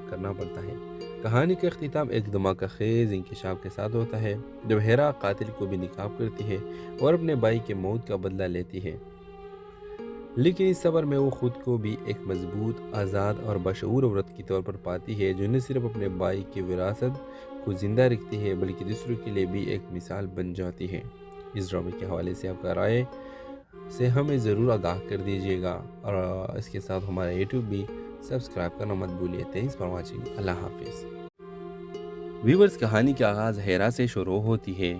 کرنا پڑتا ہے۔ کہانی کا اختتام ایک دھماکہ خیز انکشاف کے ساتھ ہوتا ہے جب ہیرا قاتل کو بھی ناکام کرتی ہے اور اپنے بھائی کے موت کا بدلہ لیتی ہے، لیکن اس سفر میں وہ خود کو بھی ایک مضبوط، آزاد اور بشعور عورت کے طور پر پاتی ہے جو نہ صرف اپنے بھائی کی وراثت کو زندہ رکھتی ہے بلکہ دوسروں کے لیے بھی ایک مثال بن جاتی ہے۔ اس ڈرامے کے حوالے سے آپ کا رائے سے ہمیں ضرور آگاہ کر دیجیے گا، اور اس کے ساتھ ہمارا یوٹیوب بھی سبسکرائب کرنا مت بھولیے۔ Thanks for watching. اللہ حافظ۔ ویورز، کہانی کا آغاز ہیرا سے شروع ہوتی ہے۔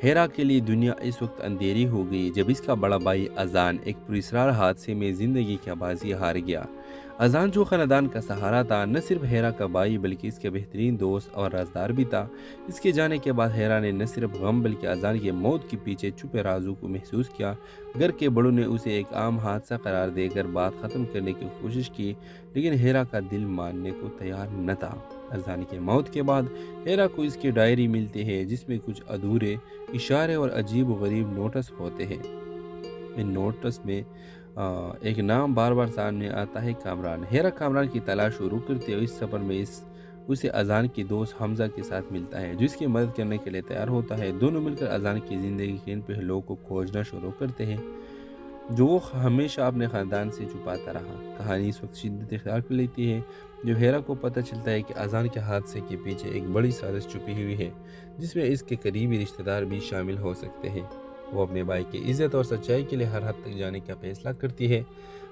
ہیرا کے لیے دنیا اس وقت اندھیری ہو گئی جب اس کا بڑا بھائی اذان ایک پراسرار حادثے میں زندگی کی بازی ہار گیا۔ اذان جو خاندان کا سہارا تھا، نہ صرف ہیرا کا بھائی بلکہ اس کے بہترین دوست اور رازدار بھی تھا۔ اس کے جانے کے بعد ہیرا نے نہ صرف غم بلکہ اذان کی موت کے پیچھے چھپے رازوں کو محسوس کیا۔ گھر کے بڑوں نے اسے ایک عام حادثہ قرار دے کر بات ختم کرنے کی کوشش کی، لیکن ہیرا کا دل ماننے کو تیار نہ تھا۔ اذان کی موت کے بعد ہیرا کو اس کی ڈائری ملتی ہے جس میں کچھ ادھورے اشارے اور عجیب و غریب نوٹس ہوتے ہیں۔ ان نوٹس میں ایک نام بار بار سامنے آتا ہے، کامران۔ ہیرا کامران کی تلاش شروع کرتے ہوئے اس سفر میں اسے اذان کے دوست حمزہ کے ساتھ ملتا ہے جو اس کی مدد کرنے کے لیے تیار ہوتا ہے۔ دونوں مل کر اذان کی زندگی کے ان پہلوؤں کو کھوجنا شروع کرتے ہیں جو وہ ہمیشہ اپنے خاندان سے چھپاتا رہا۔ کہانی اس وقت شدت اختیار کر لیتی ہے جو ہیرا کو پتہ چلتا ہے کہ اذان کے حادثے کے پیچھے ایک بڑی سازش چھپی ہوئی ہے جس میں اس کے قریبی رشتہ دار بھی شامل ہو سکتے ہیں۔ وہ اپنے بھائی کی عزت اور سچائی کے لیے ہر حد تک جانے کا فیصلہ کرتی ہے،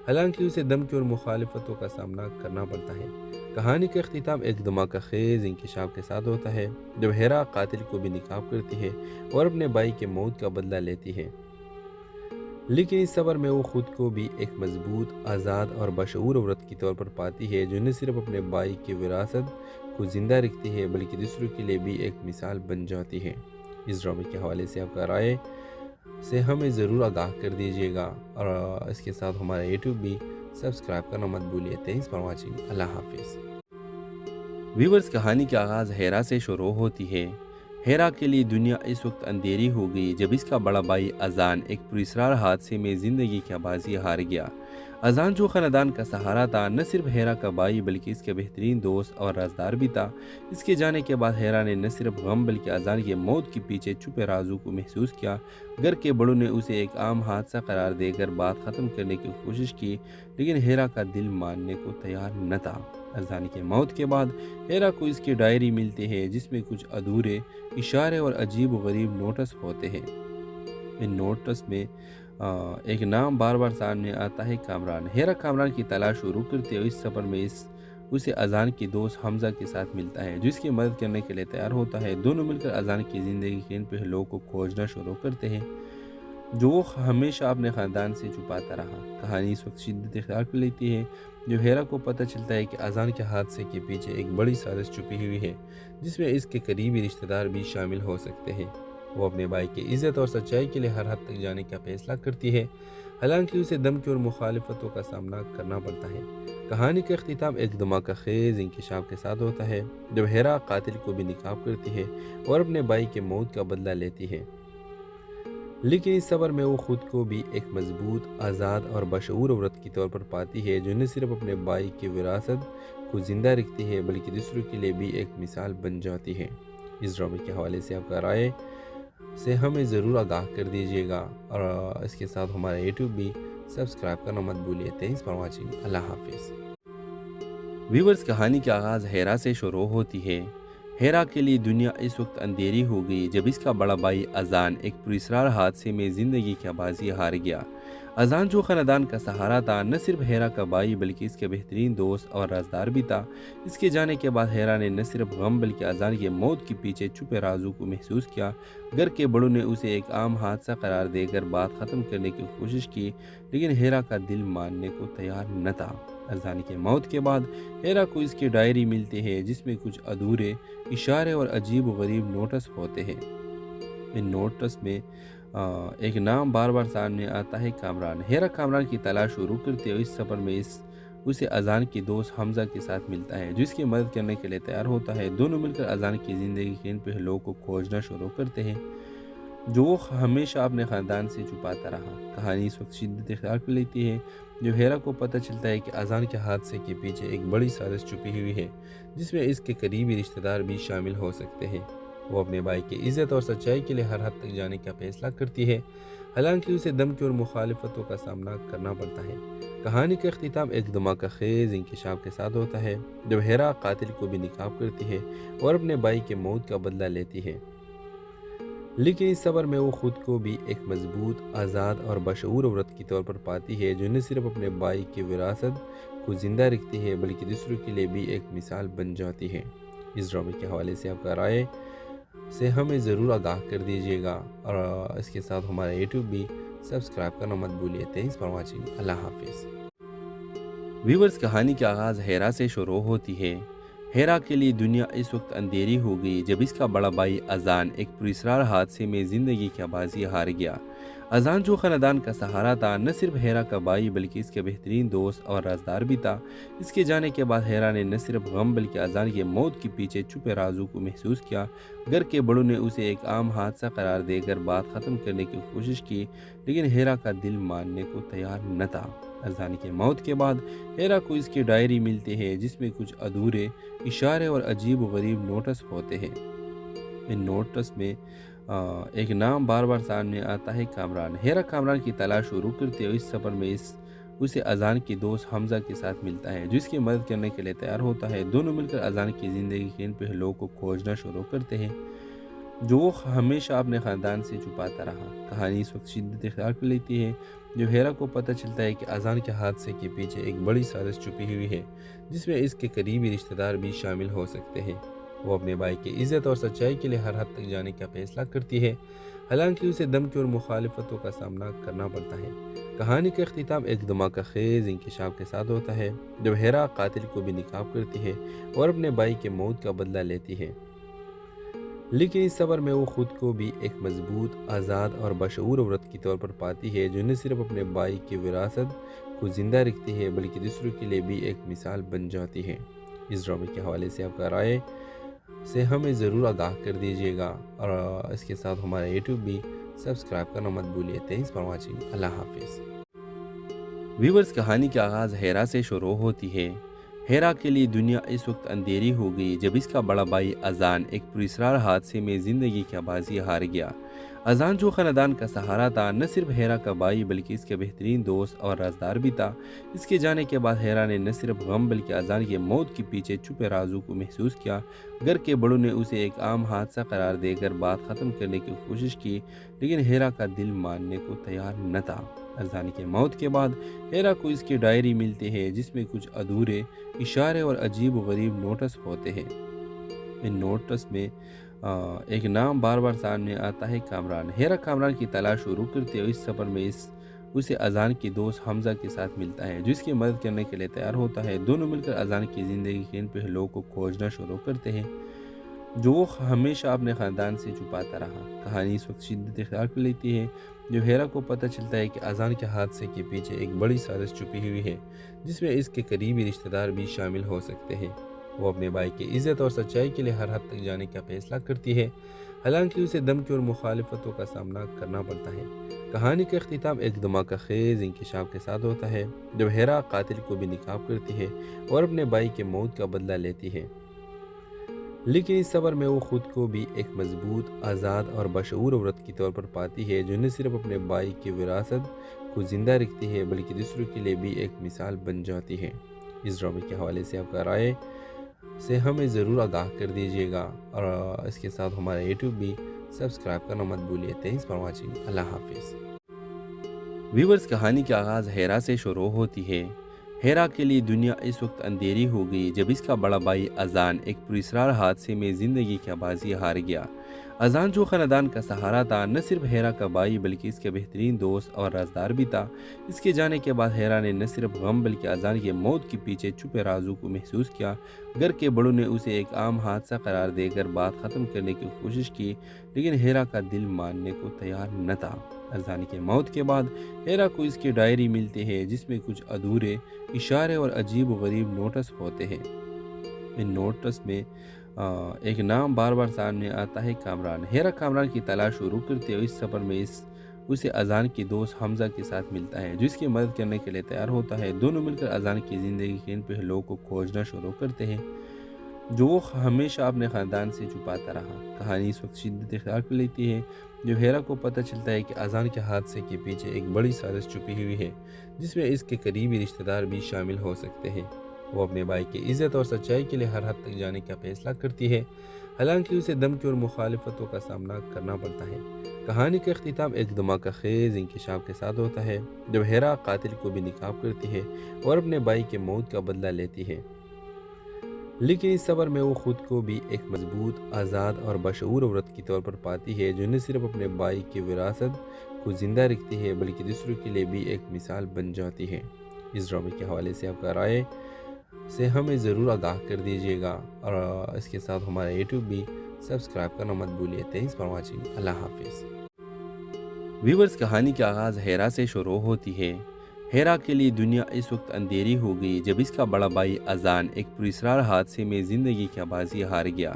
حالانکہ اسے دھمکی اور مخالفتوں کا سامنا کرنا پڑتا ہے۔ کہانی کا اختتام ایک دھماکہ خیز انکشاف کے ساتھ ہوتا ہے جب ہیرا قاتل کو بھی ناکام کرتی ہے اور اپنے بھائی کے موت کا بدلہ لیتی ہے، لیکن اس سفر میں وہ خود کو بھی ایک مضبوط، آزاد اور بشعور عورت کے طور پر پاتی ہے جو نہ صرف اپنے بھائی کی وراثت کو زندہ رکھتی ہے بلکہ دوسروں کے لیے بھی ایک مثال بن جاتی ہے۔ اس ڈرامے کے حوالے سے آپ کا رائے سے ہمیں ضرور آگاہ کر دیجیے گا، اور اس کے ساتھ ہمارا یوٹیوب بھی سبسکرائب کرنا مت بھولیے۔ Thanks for watching. اللہ حافظ۔ ویورز، کہانی کا آغاز ہیرا سے شروع ہوتی ہے۔ ہیرا کے لیے دنیا اس وقت اندھیری ہو گئی جب اس کا بڑا بھائی اذان ایک پراسرار حادثے میں زندگی کی بازی ہار گیا۔ اذان جو خاندان کا سہارا تھا، نہ صرف ہیرا کا بھائی بلکہ اس کے بہترین دوست اور رازدار بھی تھا۔ اس کے جانے کے بعد ہیرا نے نہ صرف غم بلکہ اذان کی موت کے پیچھے چھپے رازوں کو محسوس کیا۔ گھر کے بڑوں نے اسے ایک عام حادثہ قرار دے کر بات ختم کرنے کی کوشش کی، لیکن ہیرا کا دل ماننے کو تیار نہ تھا۔ اذان کی موت کے بعد ہیرا کو اس کی ڈائری ملتی ہے جس میں کچھ ادھورے اشارے اور عجیب و غریب نوٹس ہوتے ہیں۔ ان نوٹس میں ایک نام بار بار سامنے آتا ہے، کامران۔ ہیرا کامران کی تلاش شروع کرتے ہوئے اس سفر میں اسے اذان کے دوست حمزہ کے ساتھ ملتا ہے جو اس کی مدد کرنے کے لیے تیار ہوتا ہے۔ دونوں مل کر اذان کی زندگی کے ان پہلوؤں کو کھوجنا شروع کرتے ہیں جو وہ ہمیشہ اپنے خاندان سے چھپاتا رہا۔ کہانی اس وقت شدت اختیار کر لیتی ہے جو ہیرا کو پتہ چلتا ہے کہ اذان کے حادثے کے پیچھے ایک بڑی سازش چھپی ہوئی ہے جس میں اس کے قریبی رشتہ دار بھی شامل ہو سکتے ہیں۔ وہ اپنے بھائی کی عزت اور سچائی کے لیے ہر حد تک جانے کا فیصلہ کرتی ہے، حالانکہ اسے دھمکی اور مخالفتوں کا سامنا کرنا پڑتا ہے۔ کہانی کا اختتام ایک دھماکہ خیز انکشاف کے ساتھ ہوتا ہے جب ہیرا قاتل کو بھی ناکام کرتی ہے اور اپنے بھائی کے موت کا بدلہ لیتی ہے، لیکن اس سفر میں وہ خود کو بھی ایک مضبوط، آزاد اور بشعور عورت کے طور پر پاتی ہے جو نہ صرف اپنے بھائی کی وراثت کو زندہ رکھتی ہے بلکہ دوسروں کے لیے بھی ایک مثال بن جاتی ہے۔ اس ڈرامے کے حوالے سے آپ کا رائے سے ہمیں ضرور آگاہ کر دیجیے گا، اور اس کے ساتھ ہمارا یوٹیوب بھی سبسکرائب کرنا مت بھولیے۔ Thanks for watching. اللہ حافظ۔ ویورز، کہانی کا آغاز ہیرا سے شروع ہوتی ہے۔ ہیرا کے لیے دنیا اس وقت اندھیری ہو گئی جب اس کا بڑا بھائی اذان ایک پراسرار حادثے میں زندگی کی بازی ہار گیا۔ اذان جو خاندان کا سہارا تھا، نہ صرف ہیرا کا بھائی بلکہ اس کے بہترین دوست اور رازدار بھی تھا۔ اس کے جانے کے بعد ہیرا نے نہ صرف غم بلکہ اذان کی موت کے پیچھے چھپے رازوں کو محسوس کیا۔ گھر کے بڑوں نے اسے ایک عام حادثہ قرار دے کر بات ختم کرنے کی کوشش کی، لیکن ہیرا کا دل ماننے کو تیار نہ تھا۔ اذان کی موت کے بعد ہیرا کو اس کی ڈائری ملتی ہے جس میں کچھ ادھورے اشارے اور عجیب و غریب نوٹس ہوتے ہیں۔ ان نوٹس میں ایک نام بار بار سامنے آتا ہے، کامران۔ ہیرا کامران کی تلاش شروع کرتے ہوئے اس سفر میں اسے اذان کے دوست حمزہ کے ساتھ ملتا ہے جو اس کی مدد کرنے کے لیے تیار ہوتا ہے۔ دونوں مل کر اذان کی زندگی کے ان پہلوؤں کو کھوجنا شروع کرتے ہیں جو وہ ہمیشہ اپنے خاندان سے چھپاتا رہا۔ کہانی اس وقت شدت اختیار کر لیتی ہے جب ہیرا کو پتہ چلتا ہے کہ اذان کے حادثے کے پیچھے ایک بڑی سازش چھپی ہوئی ہے، جس میں اس کے قریبی رشتہ دار بھی شامل ہو سکتے ہیں۔ وہ اپنے بھائی کی عزت اور سچائی کے لیے ہر حد تک جانے کا فیصلہ کرتی ہے، حالانکہ اسے دھمکی اور مخالفتوں کا سامنا کرنا پڑتا ہے۔ کہانی کا اختتام ایک دھماکہ خیز انکشاف کے ساتھ ہوتا ہے، جب ہیرا قاتل کو بھی نکاب کرتی ہے اور اپنے بھائی کے موت کا بدلہ لیتی ہے۔ لیکن اس صبر میں وہ خود کو بھی ایک مضبوط، آزاد اور بشعور عورت کے طور پر پاتی ہے، جو نہ صرف اپنے بھائی کی وراثت کو زندہ رکھتی ہے بلکہ دوسروں کے لیے بھی ایک مثال بن جاتی ہے۔ اس ڈرامے کے حوالے سے آپ کا رائے سے ہمیں ضرور آگاہ کر دیجیے گا، اور اس کے ساتھ ہمارا یوٹیوب بھی سبسکرائب کرنا مت بھولیے۔ Thanks for watching. اللہ حافظ۔ ویورز، کہانی کا آغاز ہیرا سے شروع ہوتی ہے۔ ہیرا کے لیے دنیا اس وقت اندھیری ہو گئی جب اس کا بڑا بھائی اذان ایک پراسرار حادثے میں زندگی کی بازی ہار گیا۔ اذان، جو خاندان کا سہارا تھا، نہ صرف ہیرا کا بھائی بلکہ اس کے بہترین دوست اور رازدار بھی تھا۔ اس کے جانے کے بعد ہیرا نے نہ صرف غم بلکہ اذان کی موت کے پیچھے چھپے رازوں کو محسوس کیا۔ گھر کے بڑوں نے اسے ایک عام حادثہ قرار دے کر بات ختم کرنے کی کوشش کی، لیکن ہیرا کا دل ماننے کو تیار نہ تھا۔ اذان کی موت کے بعد ہیرا کو اس کی ڈائری ملتی ہے، جس میں کچھ ادھورے اشارے اور عجیب و غریب نوٹس ہوتے ہیں۔ ان نوٹس میں ایک نام بار بار سامنے آتا ہے، کامران۔ ہیرا کامران کی تلاش شروع کرتے ہیں۔ اس سفر میں اسے اذان کی دوست حمزہ کے ساتھ ملتا ہے، جو اس کی مدد کرنے کے لیے تیار ہوتا ہے۔ دونوں مل کر اذان کی زندگی کے ان پہلوؤں کو کھوجنا شروع کرتے ہیں جو وہ ہمیشہ اپنے خاندان سے چھپاتا رہا۔ کہانی اس وقت شدت اختیار کر لیتی ہے جب ہیرا کو پتہ چلتا ہے کہ اذان کے حادثے کے پیچھے ایک بڑی سازش چھپی ہوئی ہے، جس میں اس کے قریبی رشتہ دار بھی شامل ہو سکتے ہیں۔ وہ اپنے بھائی کی عزت اور سچائی کے لیے ہر حد تک جانے کا فیصلہ کرتی ہے، حالانکہ اسے دھمکی اور مخالفتوں کا سامنا کرنا پڑتا ہے۔ کہانی کا اختتام ایک دھماکہ خیز انکشاف کے ساتھ ہوتا ہے، جب ہیرا قاتل کو بھی نکاب کرتی ہے اور اپنے بھائی کے موت کا بدلہ لیتی ہے۔ لیکن اس صبر میں وہ خود کو بھی ایک مضبوط، آزاد اور بشعور عورت کے طور پر پاتی ہے، جو نہ صرف اپنے بھائی کی وراثت کو زندہ رکھتی ہے بلکہ دوسروں کے لیے بھی ایک مثال بن جاتی ہے۔ اس ڈرامے کے حوالے سے آپ کا رائے سے ہمیں ضرور آگاہ کر دیجیے گا، اور اس کے ساتھ ہمارا یوٹیوب بھی سبسکرائب کرنا مت بھولیے۔ Thanks for watching. اللہ حافظ۔ ویورز، کہانی کا آغاز ہیرا سے شروع ہوتی ہے۔ ہیرا کے لیے دنیا اس وقت اندھیری ہو گئی جب اس کا بڑا بھائی اذان ایک پراسرار حادثے میں زندگی کی بازی ہار گیا۔ اذان، جو خاندان کا سہارا تھا، نہ صرف ہیرا کا بھائی بلکہ اس کے بہترین دوست اور رازدار بھی تھا۔ اس کے جانے کے بعد ہیرا نے نہ صرف غم بلکہ اذان کی موت کے پیچھے چھپے رازوں کو محسوس کیا۔ گھر کے بڑوں نے اسے ایک عام حادثہ قرار دے کر بات ختم کرنے کی کوشش کی، لیکن ہیرا کا دل ماننے کو تیار نہ تھا۔ اذان کی موت کے بعد ہیرا کو اس کی ڈائری ملتی ہے، جس میں کچھ ادھورے اشارے اور عجیب و غریب نوٹس ہوتے ہیں۔ ان نوٹس میں ایک نام بار بار سامنے آتا ہے، کامران۔ ہیرا کامران کی تلاش شروع کرتے ہیں۔ اس سفر میں اسے اذان کی دوست حمزہ کے ساتھ ملتا ہے، جو اس کی مدد کرنے کے لیے تیار ہوتا ہے۔ دونوں مل کر اذان کی زندگی کے ان پہلوؤں کو کھوجنا شروع کرتے ہیں جو وہ ہمیشہ اپنے خاندان سے چھپاتا رہا۔ کہانی اس وقت شدت اختیار کر لیتی ہے جب ہیرا کو پتہ چلتا ہے کہ اذان کے حادثے کے پیچھے ایک بڑی سازش چھپی ہوئی ہے، جس میں اس کے قریبی رشتہ دار بھی شامل ہو سکتے ہیں۔ وہ اپنے بھائی کی عزت اور سچائی کے لیے ہر حد تک جانے کا فیصلہ کرتی ہے، حالانکہ اسے دھمکی اور مخالفتوں کا سامنا کرنا پڑتا ہے۔ کہانی کا اختتام ایک دھماکہ خیز انکشاف کے ساتھ ہوتا ہے، جب ہیرا قاتل کو بھی نکاب کرتی ہے اور اپنے بھائی کے موت کا بدلہ لیتی ہے۔ لیکن اس صبر میں وہ خود کو بھی ایک مضبوط، آزاد اور بشعور عورت کے طور پر پاتی ہے، جو نہ صرف اپنے بھائی کی وراثت کو زندہ رکھتی ہے بلکہ دوسروں کے لیے بھی ایک مثال بن جاتی ہے۔ اس ڈرامے کے حوالے سے آپ کا رائے سے ہمیں ضرور آگاہ کر دیجیے گا، اور اس کے ساتھ ہمارا یوٹیوب بھی سبسکرائب کرنا مت بھولیے۔ Thanks for watching. اللہ حافظ۔ ویورز، کہانی کا آغاز ہیرا سے شروع ہوتی ہے۔ ہیرا کے لیے دنیا اس وقت اندھیری ہو گئی جب اس کا بڑا بھائی اذان ایک پراسرار حادثے میں زندگی کی بازی ہار گیا۔ اذان، جو خاندان کا سہارا تھا، نہ صرف ہیرا کا بھائی بلکہ اس کے بہترین دوست اور رازدار بھی تھا۔ اس کے جانے کے بعد ہیرا نے نہ صرف غم بلکہ اذان کی موت کے پیچھے چھپے رازوں کو محسوس کیا۔ گھر کے بڑوں نے اسے ایک عام حادثہ قرار دے کر بات ختم کرنے کی کوشش کی، لیکن ہیرا کا دل ماننے کو تیار نہ تھا۔ اذان کی موت کے بعد ہیرا کو اس کی ڈائری ملتی ہے، جس میں کچھ ادھورے اشارے اور عجیب و غریب نوٹس ہوتے ہیں۔ ان نوٹس میں ایک نام بار بار سامنے آتا ہے، کامران۔ ہیرا کامران کی تلاش شروع کرتے ہوئے اس سفر میں اسے اذان کی دوست حمزہ کے ساتھ ملتا ہے جو اس کی مدد کرنے کے لیے تیار ہوتا ہے۔ دونوں مل کر اذان کی زندگی کے ان پہلوؤں کو کھوجنا شروع کرتے ہیں جو وہ ہمیشہ اپنے خاندان سے چھپاتا رہا۔ کہانی اس وقت شدت اختیار کر لیتی ہے جب ہیرا کو پتہ چلتا ہے کہ اذان کے حادثے کے پیچھے ایک بڑی سازش چھپی ہوئی ہے جس میں اس کے قریبی رشتہ دار بھی شامل ہو سکتے ہیں۔ وہ اپنے بھائی کی عزت اور سچائی کے لیے ہر حد تک جانے کا فیصلہ کرتی ہے، حالانکہ اسے دھمکی اور مخالفتوں کا سامنا کرنا پڑتا ہے۔ کہانی کا اختتام ایک دھماکہ خیز انکشاف کے ساتھ ہوتا ہے جب ہیرا قاتل کو بھی نقاب کرتی ہے اور اپنے بھائی کے موت کا بدلہ لیتی ہے، لیکن اس سفر میں وہ خود کو بھی ایک مضبوط، آزاد اور بشعور عورت کے طور پر پاتی ہے جو نہ صرف اپنے بھائی کی وراثت کو زندہ رکھتی ہے بلکہ دوسروں کے لیے بھی ایک مثال بن جاتی ہے۔ اس ڈرامے کے حوالے سے آپ کا رائے سے ہمیں ضرور آگاہ کر دیجیے گا، اور اس کے ساتھ ہمارا یوٹیوب بھی سبسکرائب کرنا مت بھولیے۔ Thanks for watching. اللہ حافظ۔ ویورز، کہانی کا آغاز ہیرا سے شروع ہوتی ہے۔ ہیرا کے لیے دنیا اس وقت اندھیری ہو گئی جب اس کا بڑا بھائی اذان ایک پراسرار حادثے میں زندگی کی بازی ہار گیا۔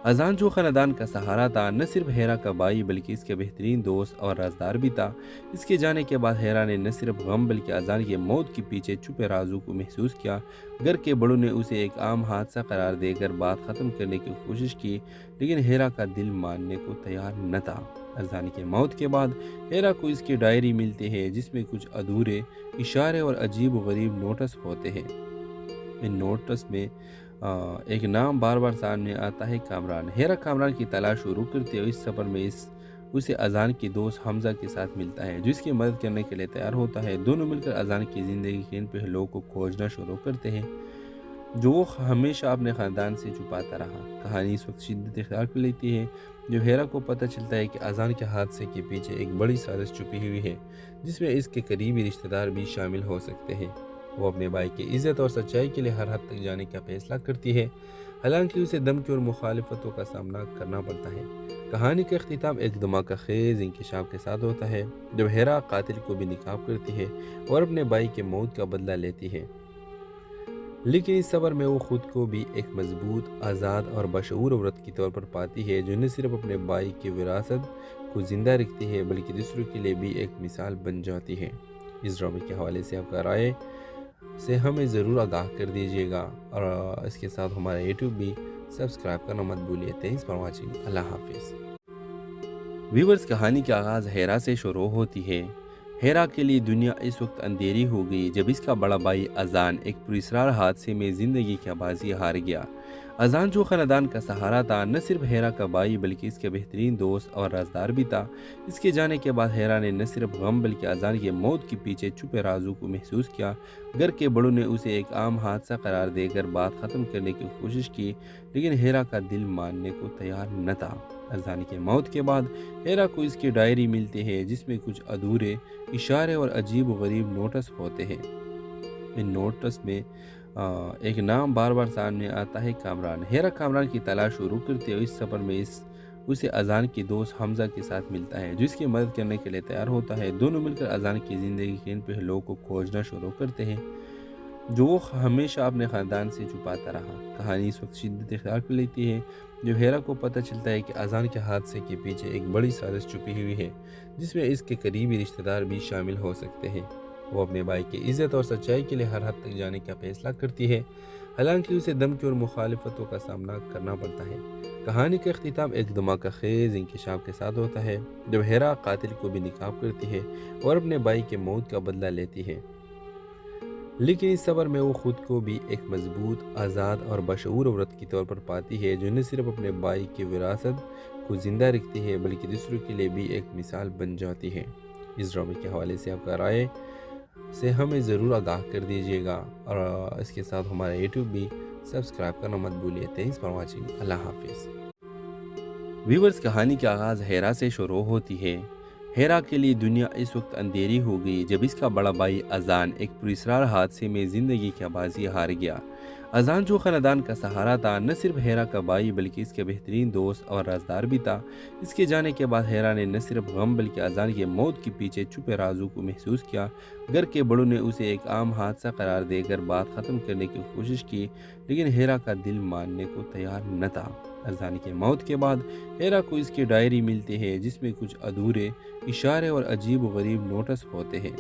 اذان جو خاندان کا سہارا تھا، نہ صرف ہیرا کا بھائی بلکہ اس کے بہترین دوست اور رازدار بھی تھا۔ اس کے جانے کے بعد ہیرا نے نہ صرف غم بلکہ اذان کی موت کے پیچھے چھپے رازوں کو محسوس کیا۔ گھر کے بڑوں نے اسے ایک عام حادثہ قرار دے کر بات ختم کرنے کی کوشش کی، لیکن ہیرا کا دل ماننے کو تیار نہ تھا۔ اذان کی موت کے بعد ہیرا کو اس کی ڈائری ملتی ہے جس میں کچھ ادھورے اشارے اور عجیب و غریب نوٹس ہوتے ہیں۔ ان نوٹس میں ایک نام بار بار سامنے آتا ہے، کامران۔ ہیرا کامران کی تلاش شروع کرتے ہوئے اس سفر میں اسے اذان کی دوست حمزہ کے ساتھ ملتا ہے جو اس کی مدد کرنے کے لیے تیار ہوتا ہے۔ دونوں مل کر اذان کی زندگی کے ان پہلوؤں کو کھوجنا شروع کرتے ہیں جو وہ ہمیشہ اپنے خاندان سے چھپاتا رہا۔ کہانی اس وقت شدت اختیار کر لیتی ہے جب ہیرا کو پتہ چلتا ہے کہ اذان کے حادثے کے پیچھے ایک بڑی سازش چھپی ہوئی ہے جس میں اس کے قریبی رشتہ دار بھی شامل ہو سکتے ہیں۔ وہ اپنے بھائی کی عزت اور سچائی کے لیے ہر حد تک جانے کا فیصلہ کرتی ہے، حالانکہ اسے دھمکی اور مخالفتوں کا سامنا کرنا پڑتا ہے۔ کہانی کا اختتام ایک دھماکہ خیز انکشاف کے ساتھ ہوتا ہے جب ہیرا قاتل کو بھی نقاب کرتی ہے اور اپنے بھائی کے موت کا بدلہ لیتی ہے، لیکن اس سفر میں وہ خود کو بھی ایک مضبوط، آزاد اور بشعور عورت کے طور پر پاتی ہے جو نہ صرف اپنے بھائی کی وراثت کو زندہ رکھتی ہے بلکہ دوسروں کے لیے بھی ایک مثال بن جاتی ہے۔ اس ڈرامے کے حوالے سے آپ کا رائے سے ہمیں ضرور آگاہ کر دیجیے گا، اور اس کے ساتھ ہمارا یوٹیوب بھی سبسکرائب کرنا مت بھولیے۔ Thanks for watching. اللہ حافظ۔ ویورز، کہانی کا آغاز ہیرا سے شروع ہوتی ہے۔ ہیرا کے لیے دنیا اس وقت اندھیری ہو گئی جب اس کا بڑا بھائی اذان ایک پراسرار حادثے میں زندگی کی بازی ہار گیا۔ اذان جو خاندان کا سہارا تھا، نہ صرف ہیرا کا بھائی بلکہ اس کے بہترین دوست اور رازدار بھی تھا۔ اس کے جانے کے بعد ہیرا نے نہ صرف غم بلکہ اذان کی موت کے پیچھے چھپے رازوں کو محسوس کیا۔ گھر کے بڑوں نے اسے ایک عام حادثہ قرار دے کر بات ختم کرنے کی کوشش کی، لیکن ہیرا کا دل ماننے کو تیار نہ تھا۔ اذان کی موت کے بعد ہیرا کو اس کی ڈائری ملتی ہے جس میں کچھ ادھورے اشارے اور عجیب و غریب نوٹس ہوتے ہیں۔ ان نوٹس میں ایک نام بار بار سامنے آتا ہے، کامران۔ ہیرا کامران کی تلاش شروع کرتے ہوئے اس سفر میں اسے اذان کی دوست حمزہ کے ساتھ ملتا ہے جو اس کی مدد کرنے کے لیے تیار ہوتا ہے۔ دونوں مل کر اذان کی زندگی کے ان پہلوؤں کو کھوجنا شروع کرتے ہیں جو وہ ہمیشہ اپنے خاندان سے چھپاتا رہا۔ کہانی اس وقت شدت اختیار کر لیتی ہے جب ہیرا کو پتہ چلتا ہے کہ اذان کے حادثے کے پیچھے ایک بڑی سازش چھپی ہوئی ہے جس میں اس کے قریبی رشتہ دار بھی شامل ہو سکتے ہیں۔ وہ اپنے بھائی کی عزت اور سچائی کے لیے ہر حد تک جانے کا فیصلہ کرتی ہے، حالانکہ اسے دھمکی اور مخالفتوں کا سامنا کرنا پڑتا ہے۔ کہانی کا اختتام ایک دھماکہ خیز انکشاف کے ساتھ ہوتا ہے جب ہیرا قاتل کو بھی نقاب کرتی ہے اور اپنے بھائی کے موت کا بدلہ لیتی ہے، لیکن اس سفر میں وہ خود کو بھی ایک مضبوط، آزاد اور بشعور عورت کے طور پر پاتی ہے جو نہ صرف اپنے بھائی کی وراثت کو زندہ رکھتی ہے بلکہ دوسروں کے لیے بھی ایک مثال بن جاتی ہے۔ اس ڈرامے کے حوالے سے آپ کا رائے سے ہمیں ضرور آگاہ کر دیجیے گا، اور اس کے ساتھ ہمارا یوٹیوب بھی سبسکرائب کرنا مت بھولیے۔ Thanks for watching. اللہ حافظ۔ ویورز، کہانی کا آغاز ہیرا سے شروع ہوتی ہے۔ ہیرا کے لیے دنیا اس وقت اندھیری ہو گئی جب اس کا بڑا بھائی اذان ایک پراسرار حادثے میں زندگی کی بازی ہار گیا۔ اذان جو خاندان کا سہارا تھا، نہ صرف ہیرا کا بھائی بلکہ اس کے بہترین دوست اور رازدار بھی تھا۔ اس کے جانے کے بعد ہیرا نے نہ صرف غم بلکہ اذان کی موت کے پیچھے چھپے رازوں کو محسوس کیا۔ گھر کے بڑوں نے اسے ایک عام حادثہ قرار دے کر بات ختم کرنے کی کوشش کی، لیکن ہیرا کا دل ماننے کو تیار نہ تھا۔ اذان کی موت کے بعد ہیرا کو اس کی ڈائری ملتی ہے جس میں کچھ ادھورے اشارے اور عجیب و غریب نوٹس ہوتے ہیں۔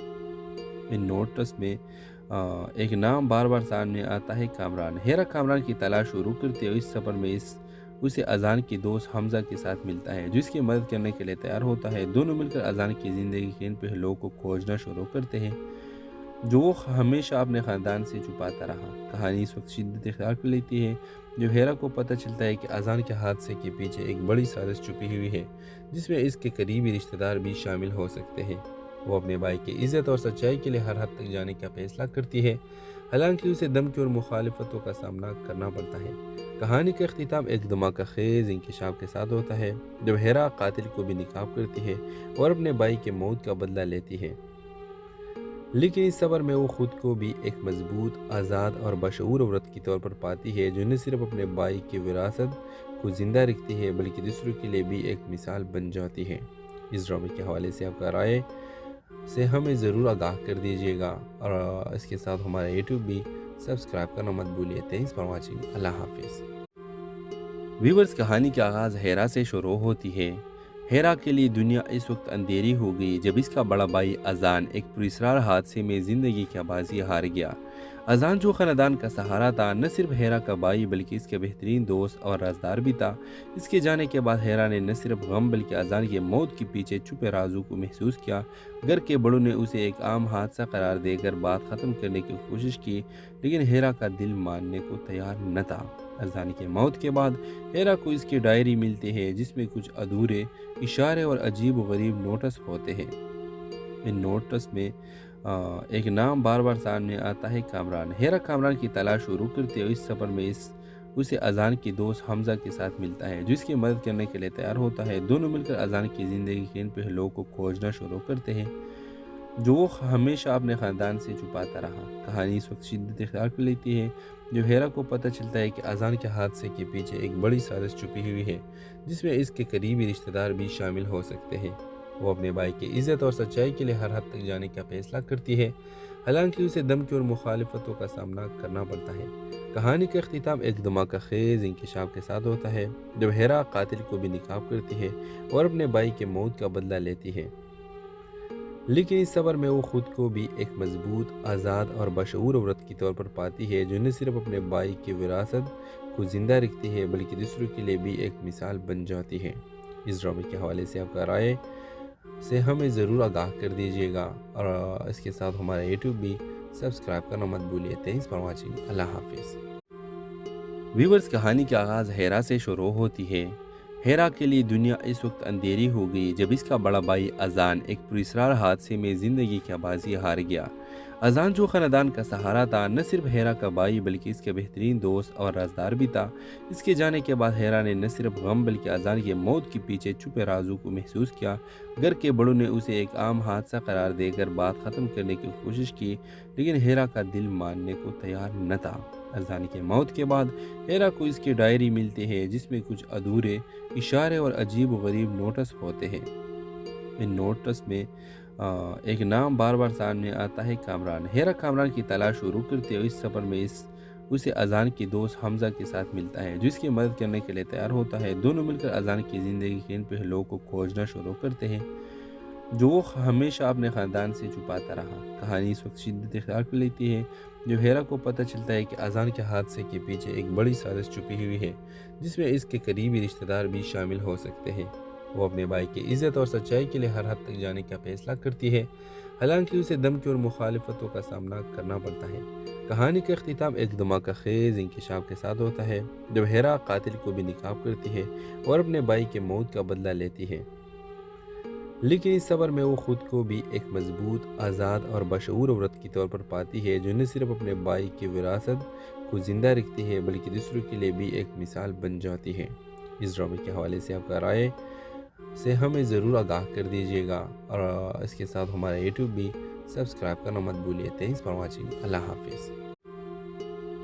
ان نوٹس میں ایک نام بار بار سامنے آتا ہے، کامران۔ ہیرا کامران کی تلاش شروع کرتے اور اس سفر میں اسے اذان کے دوست حمزہ کے ساتھ ملتا ہے جو اس کی مدد کرنے کے لیے تیار ہوتا ہے۔ دونوں مل کر اذان کی زندگی کے ان پہلوؤں کو کھوجنا شروع کرتے ہیں جو وہ ہمیشہ اپنے خاندان سے چھپاتا رہا۔ کہانی اس وقت شدت اختیار کر لیتی ہے جو ہیرا کو پتہ چلتا ہے کہ اذان کے حادثے کے پیچھے ایک بڑی سازش چھپی ہوئی ہے جس میں اس کے قریبی رشتہ دار بھی شامل ہو سکتے ہیں۔ وہ اپنے بھائی کی عزت اور سچائی کے لیے ہر حد تک جانے کا فیصلہ کرتی ہے، حالانکہ اسے دھمکی اور مخالفتوں کا سامنا کرنا پڑتا ہے۔ کہانی کا اختتام ایک دھماکہ خیز انکشاف کے ساتھ ہوتا ہے جب ہیرا قاتل کو بھی نکاب کرتی ہے اور اپنے بھائی کے موت کا بدلہ لیتی ہے، لیکن اس سفر میں وہ خود کو بھی ایک مضبوط، آزاد اور بشعور عورت کے طور پر پاتی ہے جو نہ صرف اپنے بھائی کی وراثت کو زندہ رکھتی ہے بلکہ دوسروں کے لیے بھی ایک مثال بن جاتی ہے۔ اس ڈرامے کے حوالے سے آپ کا رائے سے ہمیں ضرور آگاہ کر دیجیے گا، اور اس کے ساتھ ہمارا یوٹیوب بھی سبسکرائب کرنا مت بھولیے۔ Thanks for watching. اللہ حافظ۔ ویورز، کہانی کا آغاز ہیرا سے شروع ہوتی ہے۔ ہیرا کے لیے دنیا اس وقت اندھیری ہو گئی جب اس کا بڑا بھائی اذان ایک پراسرار حادثے میں زندگی کی بازی ہار گیا۔ اذان جو خاندان کا سہارا تھا، نہ صرف ہیرا کا بھائی بلکہ اس کے بہترین دوست اور رازدار بھی تھا۔ اس کے جانے کے بعد ہیرا نے نہ صرف غم بلکہ اذان کی موت کے پیچھے چھپے رازوں کو محسوس کیا۔ گھر کے بڑوں نے اسے ایک عام حادثہ قرار دے کر بات ختم کرنے کی کوشش کی، لیکن ہیرا کا دل ماننے کو تیار نہ تھا۔ اذان کی موت کے بعد ہیرا کو اس کی ڈائری ملتی ہے جس میں کچھ ادھورے اشارے اور عجیب و غریب نوٹس ہوتے ہیں۔ ان نوٹس میں ایک نام بار بار سامنے آتا ہے، کامران۔ ہیرا کامران کی تلاش شروع کرتے اور اس سفر میں اسے اذان کے دوست حمزہ کے ساتھ ملتا ہے جو اس کی مدد کرنے کے لیے تیار ہوتا ہے۔ دونوں مل کر اذان کی زندگی کے ان پہلوؤں کو کھوجنا شروع کرتے ہیں جو وہ ہمیشہ اپنے خاندان سے چھپاتا رہا۔ کہانی اس وقت شدت اختیار کر لیتی ہے جو ہیرا کو پتہ چلتا ہے کہ اذان کے حادثے کے پیچھے ایک بڑی سازش چھپی ہوئی ہے جس میں اس کے قریبی رشتہ دار بھی شامل ہو سکتے ہیں۔ وہ اپنے بھائی کی عزت اور سچائی کے لیے ہر حد تک جانے کا فیصلہ کرتی ہے، حالانکہ اسے دھمکی اور مخالفتوں کا سامنا کرنا پڑتا ہے۔ کہانی کا اختتام ایک دھماکہ خیز انکشاف کے ساتھ ہوتا ہے جب ہیرا قاتل کو بھی نکاب کرتی ہے اور اپنے بھائی کے موت کا بدلہ لیتی ہے، لیکن اس سفر میں وہ خود کو بھی ایک مضبوط، آزاد اور بشعور عورت کے طور پر پاتی ہے جو نہ صرف اپنے بھائی کی وراثت کو زندہ رکھتی ہے بلکہ دوسروں کے لیے بھی ایک مثال بن جاتی ہے۔ اس ڈرامے کے حوالے سے آپ کا رائے سے ہمیں ضرور آگاہ کر دیجیے گا، اور اس کے ساتھ ہمارا یوٹیوب بھی سبسکرائب کرنا مت بھولیے۔ Thanks for watching. اللہ حافظ۔ ویورز، کہانی کا آغاز ہیرا سے شروع ہوتی ہے۔ ہیرا کے لیے دنیا اس وقت اندھیری ہو گئی جب اس کا بڑا بھائی اذان ایک پراسرار حادثے میں زندگی کی بازی ہار گیا۔ اذان جو خاندان کا سہارا تھا، نہ صرف ہیرا کا بھائی بلکہ اس کے بہترین دوست اور رازدار بھی تھا۔ اس کے جانے کے بعد ہیرا نے نہ صرف غم بلکہ اذان کی موت کے پیچھے چھپے رازوں کو محسوس کیا۔ گھر کے بڑوں نے اسے ایک عام حادثہ قرار دے کر بات ختم کرنے کی کوشش کی، لیکن ہیرا کا دل ماننے کو تیار نہ تھا۔ اذان کی موت کے بعد ہیرا کو اس کی ڈائری ملتی ہے جس میں کچھ ادھورے اشارے اور عجیب و غریب نوٹس ہوتے ہیں۔ ان نوٹس میں ایک نام بار بار سامنے آتا ہے، کامران۔ ہیرا کامران کی تلاش شروع کرتے اور اس سفر میں اسے اذان کے دوست حمزہ کے ساتھ ملتا ہے جو اس کی مدد کرنے کے لیے تیار ہوتا ہے۔ دونوں مل کر اذان کی زندگی کے ان پہلوؤں کو کھوجنا شروع کرتے ہیں جو وہ ہمیشہ اپنے خاندان سے چھپاتا رہا۔ کہانی اس وقت شدت اختیار کر لیتی ہے جو ہیرا کو پتہ چلتا ہے کہ اذان کے حادثے کے پیچھے ایک بڑی سازش چھپی ہوئی ہے جس میں اس کے قریبی رشتہ دار بھی شامل ہو سکتے ہیں۔ وہ اپنے بھائی کی عزت اور سچائی کے لیے ہر حد تک جانے کا فیصلہ کرتی ہے، حالانکہ اسے دھمکی اور مخالفتوں کا سامنا کرنا پڑتا ہے۔ کہانی کا اختتام ایک دھماکہ خیز انکشاف کے ساتھ ہوتا ہے جب ہیرا قاتل کو بھی نکاب کرتی ہے اور اپنے بھائی کے موت کا بدلہ لیتی ہے، لیکن اس سفر میں وہ خود کو بھی ایک مضبوط، آزاد اور بشعور عورت کے طور پر پاتی ہے جو نہ صرف اپنے بھائی کی وراثت کو زندہ رکھتی ہے بلکہ دوسروں کے لیے بھی ایک مثال بن جاتی ہے۔ اس ڈرامے کے حوالے سے آپ کا رائے سے ہمیں ضرور آگاہ کر دیجیے گا، اور اس کے ساتھ ہمارا یوٹیوب بھی سبسکرائب کرنا مت بھولیے۔ Thanks for watching. اللہ حافظ۔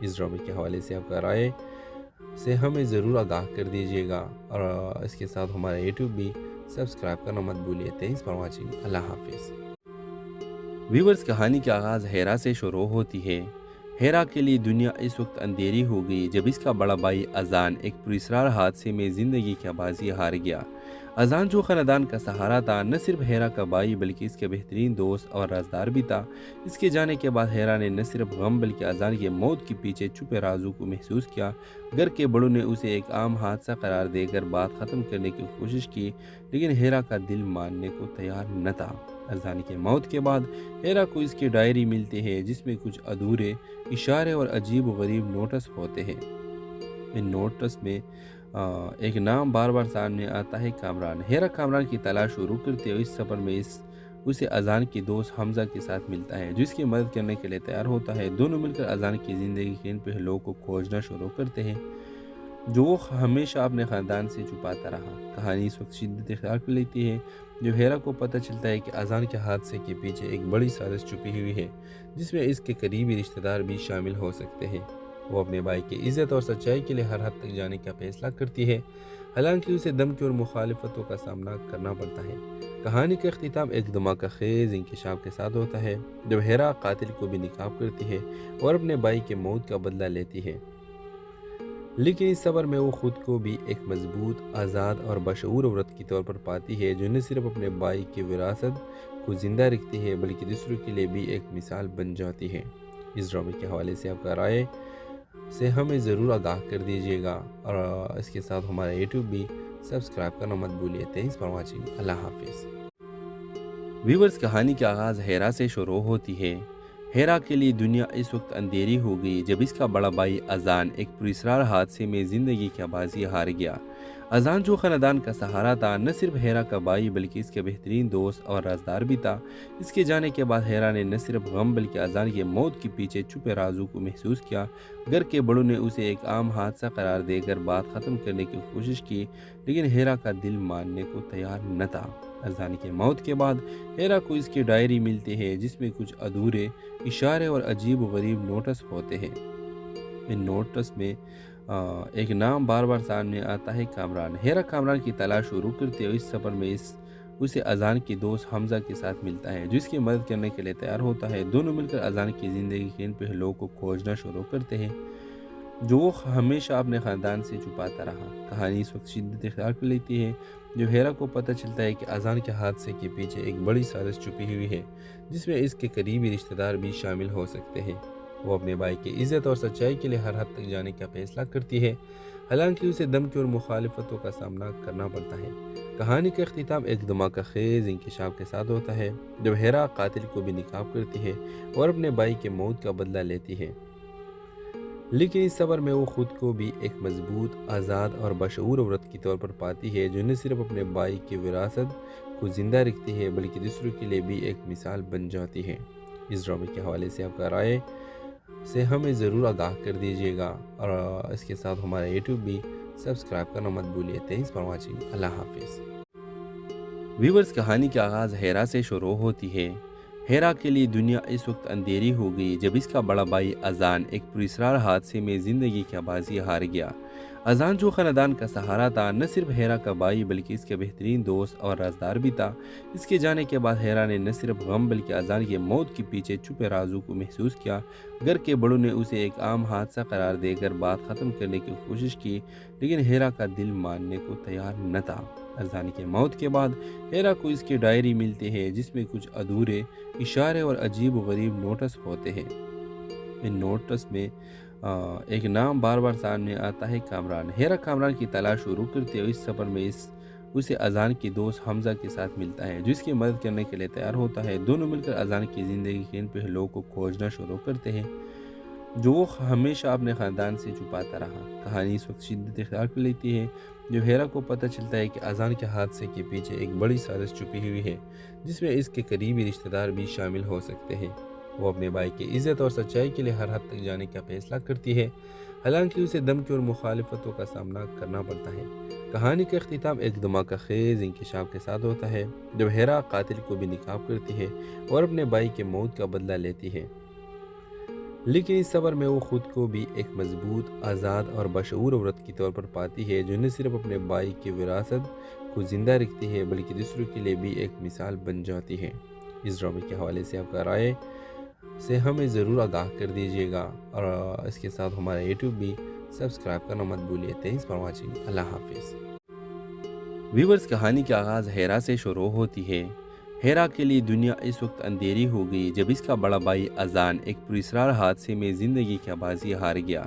اس ڈرامے کے حوالے سے آپ کا رائے سے ہمیں ضرور آگاہ کر دیجیے گا، اور اس کے ساتھ ہمارا یوٹیوب بھی سبسکرائب کرنا مت بھولیے۔ تھینکس فار واچنگ، اللہ حافظ۔ ویورز، کہانی کا آغاز ہیرا سے شروع ہوتی ہے۔ ہیرا کے لیے دنیا اس وقت اندھیری ہو گئی جب اس کا بڑا بھائی اذان ایک پراسرار حادثے میں زندگی کی بازی ہار گیا۔ اذان، جو خاندان کا سہارا تھا، نہ صرف ہیرا کا بھائی بلکہ اس کے بہترین دوست اور رازدار بھی تھا۔ اس کے جانے کے بعد ہیرا نے نہ صرف غم بلکہ اذان کی موت کے پیچھے چھپے رازوں کو محسوس کیا۔ گھر کے بڑوں نے اسے ایک عام حادثہ قرار دے کر بات ختم کرنے کی کوشش کی، لیکن ہیرا کا دل ماننے کو تیار نہ تھا۔ اذان کی موت کے بعد ہیرا کو اس کی ڈائری ملتی ہے جس میں کچھ ادھورے اشارے اور عجیب و غریب نوٹس ہوتے ہیں۔ ان نوٹس میں ایک نام بار بار سامنے آتا ہے، کامران۔ ہیرا کامران کی تلاش شروع کرتے ہوئے اس سفر میں اسے اذان کی دوست حمزہ کے ساتھ ملتا ہے جو اس کی مدد کرنے کے لیے تیار ہوتا ہے۔ دونوں مل کر اذان کی زندگی کے ان پہلوؤں کو کھوجنا شروع کرتے ہیں جو وہ ہمیشہ اپنے خاندان سے چھپاتا رہا۔ کہانی اس وقت شدت اختیار کر لیتی ہے جب ہیرا کو پتہ چلتا ہے کہ اذان کے حادثے کے پیچھے ایک بڑی سازش چھپی ہوئی ہے جس میں اس کے قریبی رشتہ دار بھی شامل ہو سکتے ہیں۔ وہ اپنے بھائی کی عزت اور سچائی کے لیے ہر حد تک جانے کا فیصلہ کرتی ہے، حالانکہ اسے دھمکی اور مخالفتوں کا سامنا کرنا پڑتا ہے۔ کہانی کا اختتام ایک دھماکہ خیز انکشاف کے ساتھ ہوتا ہے جب ہیرا قاتل کو بے نقاب کرتی ہے اور اپنے بھائی کے موت کا بدلہ لیتی ہے، لیکن اس سفر میں وہ خود کو بھی ایک مضبوط، آزاد اور بشعور عورت کے طور پر پاتی ہے جو نہ صرف اپنے بھائی کی وراثت کو زندہ رکھتی ہے بلکہ دوسروں کے لیے بھی ایک مثال بن جاتی ہے۔ اس ڈرامے کے حوالے سے آپ کا رائے سے ہمیں ضرور آگاہ کر دیجیے گا، اور اس کے ساتھ ہمارا یوٹیوب بھی سبسکرائب کرنا مت بھولیے۔ تھینکس فار واچنگ، اللہ حافظ۔ ویورز، کہانی کا آغاز ہیرا سے شروع ہوتی ہے۔ ہیرا کے لیے دنیا اس وقت اندھیری ہو گئی جب اس کا بڑا بھائی اذان ایک پراسرار حادثے میں زندگی کی بازی ہار گیا۔ اذان، جو خاندان کا سہارا تھا، نہ صرف ہیرا کا بھائی بلکہ اس کے بہترین دوست اور رازدار بھی تھا۔ اس کے جانے کے بعد ہیرا نے نہ صرف غم بلکہ اذان کی موت کے پیچھے چھپے رازوں کو محسوس کیا۔ گھر کے بڑوں نے اسے ایک عام حادثہ قرار دے کر بات ختم کرنے کی کوشش کی، لیکن ہیرا کا دل ماننے کو تیار نہ تھا۔ اذان کی موت کے بعد ہیرا کو اس کی ڈائری ملتی ہے جس میں کچھ ادھورے اشارے اور عجیب و غریب نوٹس ہوتے ہیں۔ ان نوٹس میں ایک نام بار بار سامنے آتا ہے، کامران۔ ہیرا کامران کی تلاش شروع کرتے ہوئے اس سفر میں اسے اذان کی دوست حمزہ کے ساتھ ملتا ہے جو اس کی مدد کرنے کے لیے تیار ہوتا ہے۔ دونوں مل کر اذان کی زندگی کے ان پہلوؤں کو کھوجنا شروع کرتے ہیں جو وہ ہمیشہ اپنے خاندان سے چھپاتا رہا۔ کہانی اس وقت شدت اختیار کر لیتی ہے جب ہیرا کو پتہ چلتا ہے کہ اذان کے حادثے کے پیچھے ایک بڑی سازش چھپی ہوئی ہے جس میں اس کے قریبی رشتہ دار بھی شامل ہو سکتے ہیں۔ وہ اپنے بھائی کی عزت اور سچائی کے لیے ہر حد تک جانے کا فیصلہ کرتی ہے، حالانکہ اسے دھمکی اور مخالفتوں کا سامنا کرنا پڑتا ہے۔ کہانی کا اختتام ایک دھماکہ خیز انکشاف کے ساتھ ہوتا ہے جب ہیرا قاتل کو بے نقاب کرتی ہے اور اپنے بھائی کے موت کا بدلہ لیتی ہے، لیکن اس سفر میں وہ خود کو بھی ایک مضبوط، آزاد اور بشعور عورت کے طور پر پاتی ہے جو نہ صرف اپنے بھائی کی وراثت کو زندہ رکھتی ہے بلکہ دوسروں کے لیے بھی ایک مثال بن جاتی ہے۔ اس ڈرامے کے حوالے سے آپ کا رائے سے ہمیں ضرور آگاہ کر دیجیے گا، اور اس کے ساتھ ہمارا یوٹیوب بھی سبسکرائب کرنا مت بھولیے۔ تھینکس فار واچنگ، اللہ حافظ۔ ویورز، کہانی کا آغاز ہیرا سے شروع ہوتی ہے۔ ہیرا کے لیے دنیا اس وقت اندھیری ہو گئی جب اس کا بڑا بھائی اذان ایک پراسرار حادثے میں زندگی کی بازی ہار گیا۔ اذان، جو خاندان کا سہارا تھا، نہ صرف ہیرا کا بھائی بلکہ اس کے بہترین دوست اور رازدار بھی تھا۔ اس کے جانے کے بعد ہیرا نے نہ صرف غم بلکہ اذان کی موت کے پیچھے چھپے رازوں کو محسوس کیا۔ گھر کے بڑوں نے اسے ایک عام حادثہ قرار دے کر بات ختم کرنے کی کوشش کی، لیکن ہیرا کا دل ماننے کو تیار نہ تھا۔ اذان کی موت کے بعد ہیرا کو اس کی ڈائری ملتی ہے جس میں کچھ ادھورے اشارے اور عجیب و غریب نوٹس ہوتے ہیں۔ ان نوٹس میں ایک نام بار بار سامنے آتا ہے، کامران۔ ہیرا کامران کی تلاش شروع کرتے ہوئے اس سفر میں اسے اذان کی دوست حمزہ کے ساتھ ملتا ہے جو اس کی مدد کرنے کے لیے تیار ہوتا ہے۔ دونوں مل کر اذان کی زندگی کے ان پہلوؤں کو کھوجنا شروع کرتے ہیں جو وہ ہمیشہ اپنے خاندان سے چھپاتا رہا۔ کہانی اس وقت شدت اختیار کر لیتی ہے جب ہیرا کو پتہ چلتا ہے کہ اذان کے حادثے کے پیچھے ایک بڑی سازش چھپی ہوئی ہے جس میں اس کے قریبی رشتہ دار بھی شامل ہو سکتے ہیں۔ وہ اپنے بھائی کی عزت اور سچائی کے لیے ہر حد تک جانے کا فیصلہ کرتی ہے، حالانکہ اسے دھمکی اور مخالفتوں کا سامنا کرنا پڑتا ہے۔ کہانی کا اختتام ایک دھماکہ خیز انکشاف کے ساتھ ہوتا ہے جب ہیرا قاتل کو بے نقاب کرتی ہے اور اپنے بھائی کے موت کا بدلہ لیتی ہے، لیکن اس صبر میں وہ خود کو بھی ایک مضبوط، آزاد اور بشعور عورت کے طور پر پاتی ہے، جو نہ صرف اپنے بھائی کی وراثت کو زندہ رکھتی ہے بلکہ دوسروں کے لیے بھی ایک مثال بن جاتی ہے۔ اس ڈرامے کے حوالے سے آپ کا رائے سے ہمیں ضرور آگاہ کر دیجیے گا، اور اس کے ساتھ ہمارا یوٹیوب بھی سبسکرائب کرنا مت بھولیے۔ Thanks for watching. اللہ حافظ۔ ویورز، کہانی کا آغاز ہیرا سے شروع ہوتی ہے۔ ہیرا کے لیے دنیا اس وقت اندھیری ہو گئی جب اس کا بڑا بھائی اذان ایک پراسرار حادثے میں زندگی کا بازی ہار گیا۔